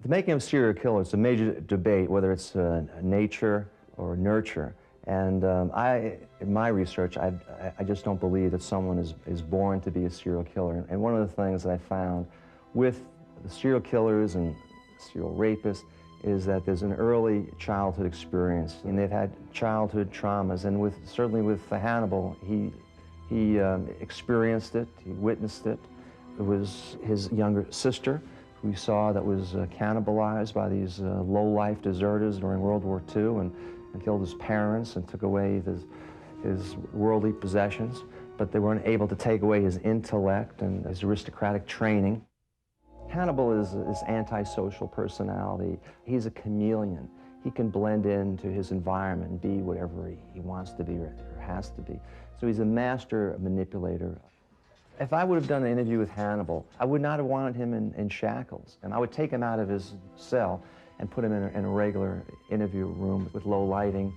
The making of serial killers is a major debate, whether it's nature or nurture. And in my research, I just don't believe that someone is born to be a serial killer. And one of the things that I found with the serial killers and serial rapists is that there's an early childhood experience, and they've had childhood traumas. And certainly with Hannibal, he experienced it, he witnessed it. It was his younger sister who he saw that was cannibalized by these low-life deserters during World War II and killed his parents and took away his worldly possessions, but they weren't able to take away his intellect and his aristocratic training. Hannibal is this antisocial personality. He's a chameleon. He can blend into his environment and be whatever he wants to be or has to be. So he's a master manipulator. If I would have done an interview with Hannibal, I would not have wanted him in shackles, and I would take him out of his cell and put him in a regular interview room with low lighting.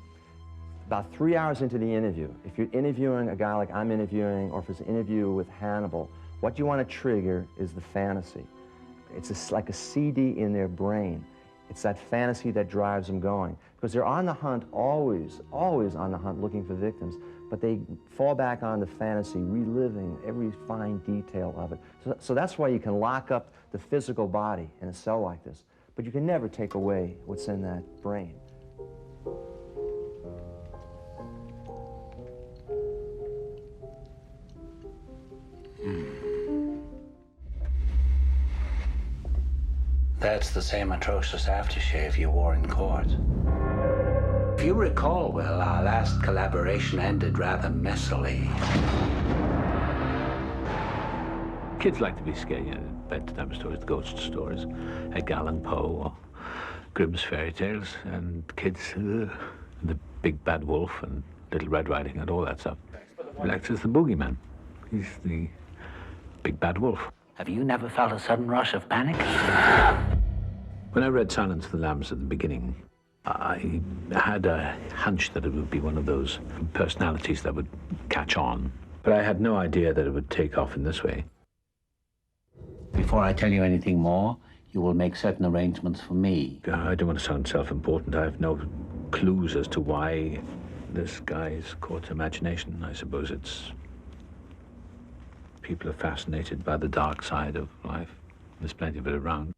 About 3 hours into the interview, if you're interviewing a guy like I'm interviewing, or if it's an interview with Hannibal, what you want to trigger is the fantasy. It's like a CD in their brain. It's that fantasy that drives them going. Because they're on the hunt, always on the hunt looking for victims, but they fall back on the fantasy, reliving every fine detail of it. So that's why you can lock up the physical body in a cell like this, but you can never take away what's in that brain. That's the same atrocious aftershave you wore in court. If you recall, well, our last collaboration ended rather messily. Kids like to be scared, you know, bedtime stories, ghost stories, Edgar Allan Poe, or Grimm's fairy tales, and kids, the big bad wolf and Little Red Riding and all that stuff. Lecter's the boogeyman. He's the big bad wolf. Have you never felt a sudden rush of panic? When I read Silence of the Lambs at the beginning, I had a hunch that it would be one of those personalities that would catch on, but I had no idea that it would take off in this way. Before I tell you anything more, you will make certain arrangements for me. I don't want to sound self-important. I have no clues as to why this guy's caught imagination. I suppose it's people are fascinated by the dark side of life. There's plenty of it around.